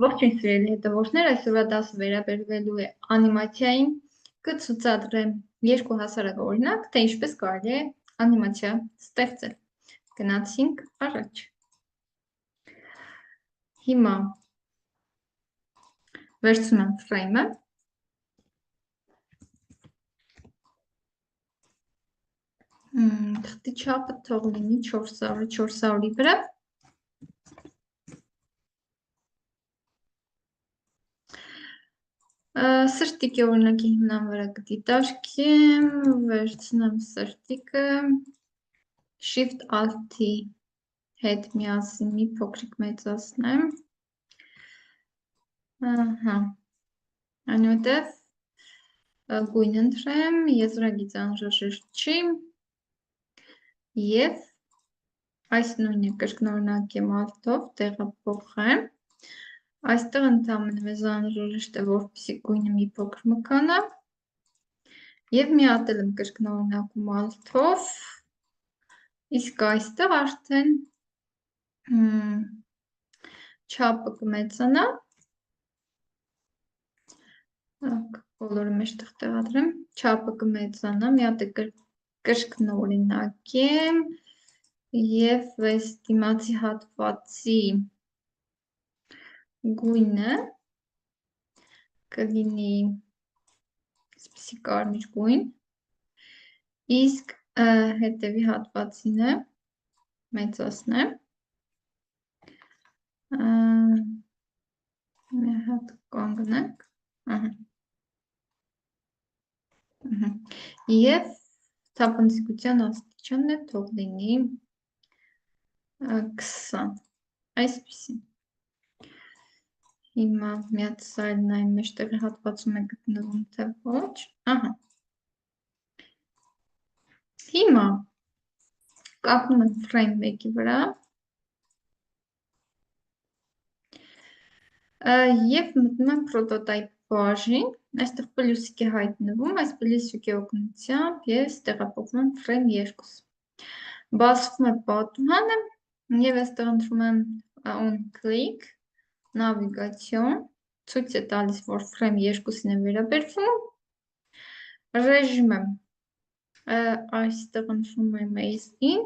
Ողջույն սիրելի հետևորդներ, այսօրվա դասը վերաբերվելու է անիմացիային, կցուցադրեմ երկու հասարակ օրինակ, թե ինչպես կարելի է անիմացիա ստեղծել։ Գնացինք առաջ։ Հիմա վերցնում եմ ֆրեյմը, թղթի չափը թող լինի 400-ի վրա։ Սրտիկի օրինակի հիմնան վրա կդիտարկեմ, վերցնեմ սրտիկը, Shift Alt-ի հետ միասին մի փոքրիկ մեծացնեմ, այնուհետև գույն ընտրեմ, եզրագիծ անհրաժեշտ չի և այս նույնը կրկնօրինակեմ Alt-ով տեղափոխեմ, այստեղ ընդամենը մեզ անհրաժեշտ է, որպեսզի գույնը մի փոքր մկանա և միատել եմ կրկնօրինակում Alt-ով, իսկ այստեղ արդեն չափը կմեծանա, բոլորը մեջտեղ տեղադրեմ, չափը կմեծանա, մի հատ կրկնօրինակեմ և այս դիմացի հատվածի գույնը կլինի այսպիսի կարմիր գույն, իսկ հետևի հատվածինը մեծացնեմ, մի հատ կանգնենք, և թափանցիկության աստիճանը թող լինի 20, այսպիսին։ Հիմա միատ սայլ նայեմ մեջտեղի հատվածում է գտնվում, թե ոչ, Հիմա կապնում եմ ֆրեյմ 1-ի վրա և մտնում եմ պրոտոտայպ բաժին, այստեղ պլյուսիկ է հայտնվում, այս պլյուսիկի օգնությամբ ես տեղափոխվում եմ ֆրեյմ 2։ Բացվում է պատուհանը և այստեղ ընտրում եմ on click, նավիգացիոն, ցույց է տալիս, որ ֆրեյմ 2-ին է վերաբերվում, ռեժիմը այստեղ ընտրում եմ Maze in,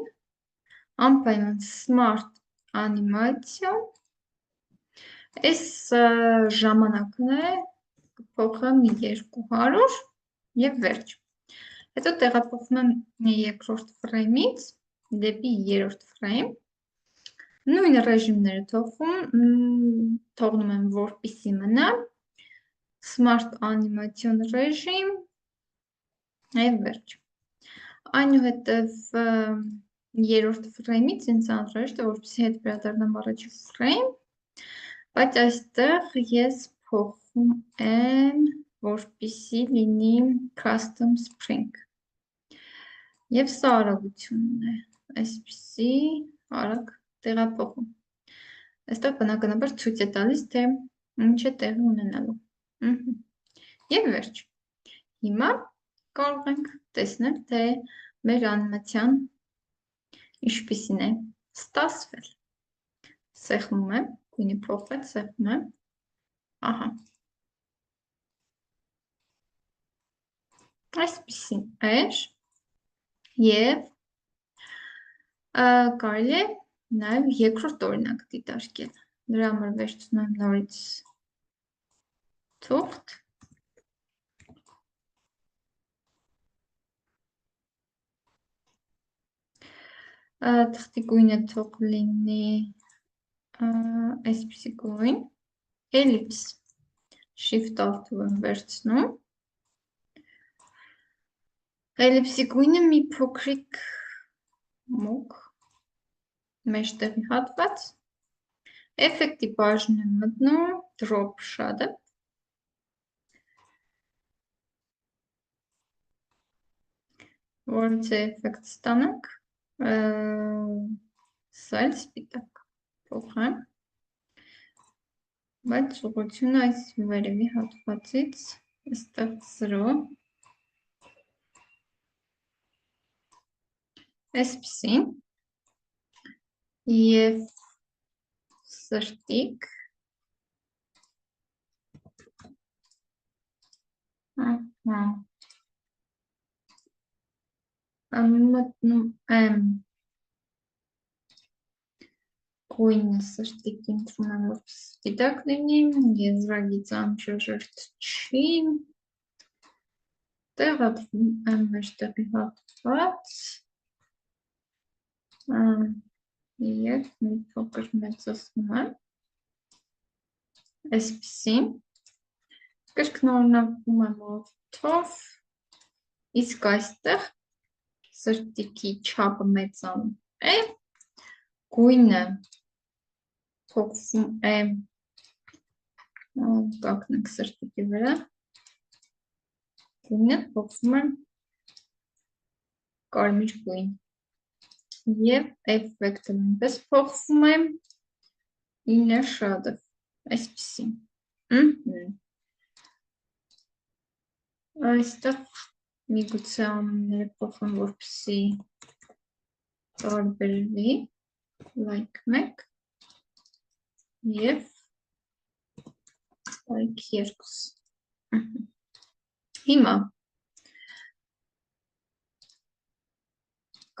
անպայման Smart Animation, այս ժամանակն է, կփոխեմ 200 և վերջ։ Հետո տեղափոխվում եմ երկրորդ ֆրեյմից դեպի երրորդ ֆրեյմ, նույն ռեժիմները թողնում եմ, որպեսզի մնա, Smart Animation ռեժիմ և վերջ։ Այնուհետև երրորդ ֆրեյմից ինձ անհրաժեշտ է, որպեսզի հետ վերադառնամ առաջի ֆրեյմ, բայց այստեղ ես փոխում եմ, որպեսզի լինի Custom Spring և սա արագությունն է, այսպիսի արագ տեղափոխում։ Այստեղ բնականաբար ցույց է տալիս, թե ինչ է տեղի ունենալու։ Եվ վերջ։ Հիմա կարող ենք տեսնել, թե մեր անիմացիան ինչպիսին է ստացվել։ Սեղմում եմ, գույնը փոխվեց, սեղմում եմ, այսպիսին էր և կարելի է նաև երկրորդ օրինակ դիտարկել, դրա համար վերցնում եմ նորից թուղթ, թղթի գույնը թող լինի այսպիսի գույն, էլիպս, Shift Alt-ով եմ վերցնում, էլիպսի գույնը մի փոքրիկ մուգ, մեջտեղի հատված, էֆեկտի բաժին եմ մտնում, Drop Shadow, որից է էֆեկտ ստանանք, սա էլ սպիտակ փոխեմ, բայց ուղղությունը այս վերևի հատվածից այստեղ 0, այսպիսին և սրտիկ Մտնում եմ գույնը սրտիկ ընտրում եմ, որ սպիտակ լինի, եզրագիծը անհրաժեշտ չի, տեղադրում եմ մեջտեղի հատված և մի փոքր մեծացնում եմ, այսպիսին, կրկնօրինակում եմ օդով, իսկ այստեղ սրտիկի չափը մեծանում է, գույնը փոխվում է, կակնենք սրտիկի վրա, գույնը փոխվում է կարմիր գույն և էֆեկտը նույնպես փոխվում է ինner shadow, այսպիսին, այստեղ միգուցե անունները փոխեմ, որպեսզի տարբերվի, like 1 և like 2, հիմա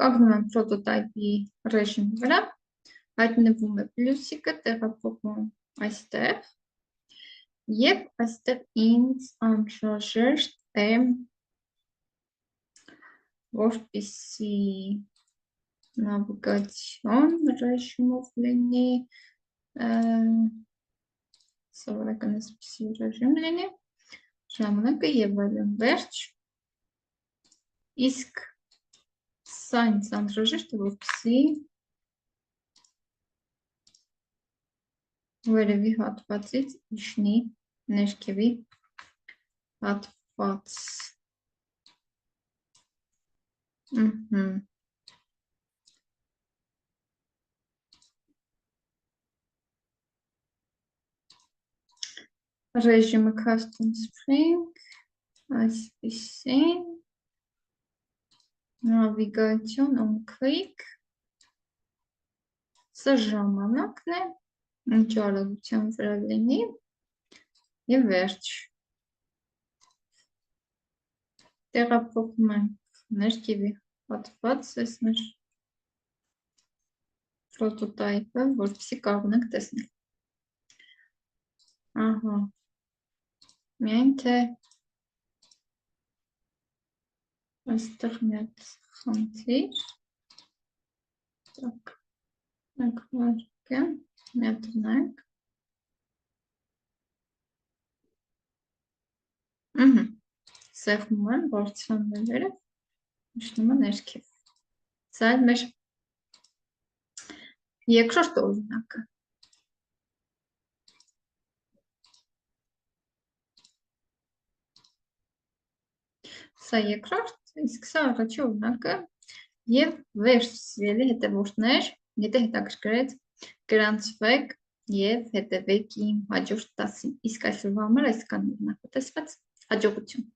կանգնում եմ պրոտոտայպի ռեժիմի վրա, հայտնվում է պլյուսիկը, տեղափոխվում այստեղ և այստեղ ինձ անհրաժեշտ է, որպեսզի նավիգացիոն ռեժիմով լինի, սովորական այսպիսի ռեժիմ լինի, ժամանակը և այլն վերջ, իսկ սա ինձ անհրաժեշտ է, որպեսզի վերևի հատվածից իջնի ներքևի հատված, ռեժիմը custom spring, այսպիսին, նավիգացիոն on click, սա ժամանակն է, ինչ արագության վրա լինի և վերջ, տեղափոխում ենք ներքևի հատված, այս մեր պրոտոտայպը, որպեսզի կարողանանք տեսնել, միայն թե այստեղ մի հատ խնդիր, մեկ վայրկյան, մի հատ դնենք, սեղմում եմ, բարձրանում եմ վերև, իջնում եմ ներքև, սա էլ մեր երկրորդ օրինակը, սա երկրորդ, իսկ սա առաջի օրինակը և վերջ սիրելի հետևորդներ, եթե հետաքրքրեց, գրանցվեք և հետևեք իմ հաջորդ դասին, իսկ այսօրվա համար այսքանն է, նախատեսված հաջողություն։